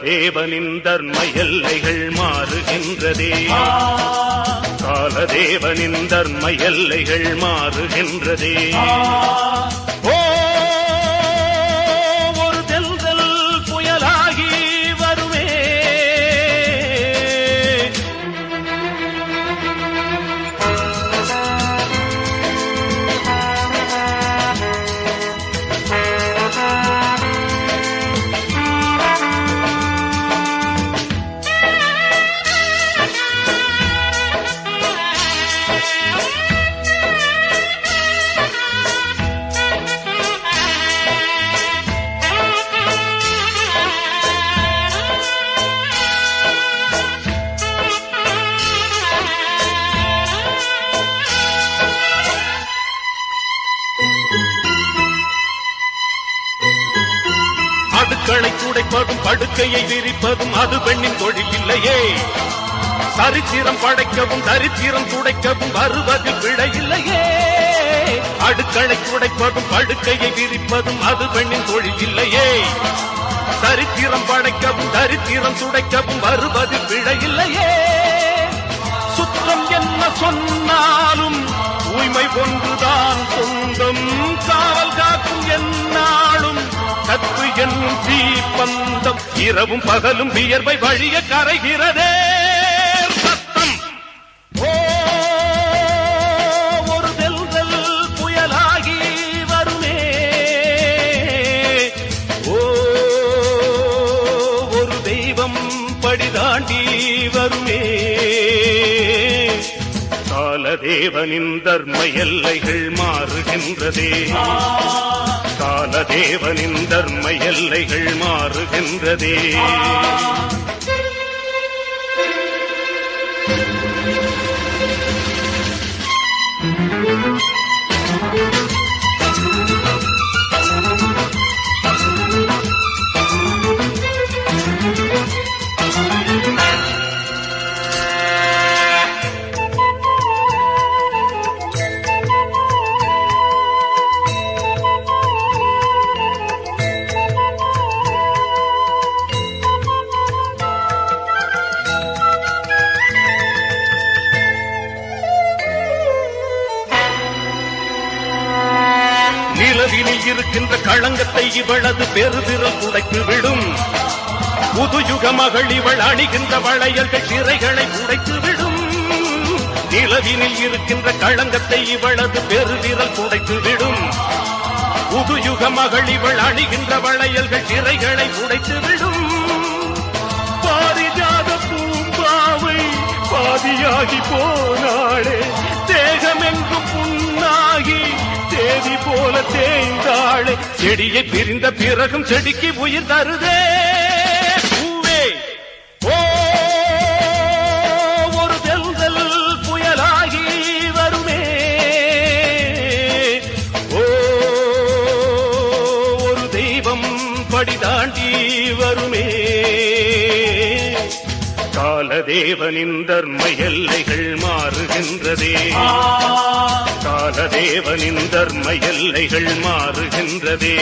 காலதேவனின் தர்ம எல்லைகள் மாறுகின்றதே, காலதேவனின் தர்ம எல்லைகள் மாறுகின்றதே. ஓ ஒரு தெல்தல் புயலாகி வருமே, அடுக்களை துடைப்பதும் படுக்கையை விரிப்பதும் அது பெண்ணின் தொழில் இல்லையே. சரித்திரம் படைக்கவும் தரித்திரம் துடைக்கவும் வருவதில் விடை இல்லையே. அடுக்களை துடைப்பதும் படுக்கையை விரிப்பதும் அது பெண்ணின் தொழில் இல்லையே. சரித்திரம் படைக்கவும் தரித்திரம் துடைக்கவும் வருவதில் விடை இல்லையே. சுத்தம் என்ன சொன்னாலும் தூய்மை ஒன்றுதான் சொந்தம், காவல் காக்கும் என்னாலும் கத்து என்னும் தீப்பந்தம், இரவும் பகலும் வியர்வை வழிய கரைகிறதே சத்தம். ஓ ஒரு தெல்தல் புயலாகி வருமே, ஓ ஒரு தெய்வம் படிதாண்டி வருமே. காலதேவனின் தர்ம எல்லைகள் மாறுகின்றதே, காலதேவனின் தர்ம எல்லைகள் மாறுகின்றதே. நிலவினில் இருக்கின்ற களங்கத்தை இவளது பெருதிரல் துடைத்து விடும். புதுயுக மகள் இவள் அணிகின்ற வளையல்கள் சிறைகளை உடைத்து விடும். நிலவினில் இருக்கின்ற களங்கத்தை இவளது பெருதிரல் துடைத்து விடும். புதுயுக மகள் இவள் அணிகின்ற வளையல்கள் சிறைகளை உடைத்து விடும். பாரிஜாத பூம்பாவை பாதியாகி போனாளே, தேகமெங்கும் புண்ணாகி தேதி போல தேய்ந்தாளே. செடியை பிரிந்த பிறகும் செடிக்கு உயிர் தருதே பூவே. ஓ ஒரு தெல்தல் புயலாகி வருமே, ஓ ஒரு தெய்வம் படிதாண்டி வருமே. காலதேவனின் தர்ம எல்லைகள் மாறுகின்றதே, காலதேவனின் தர்ம எல்லைகள் மாறுகின்றதே.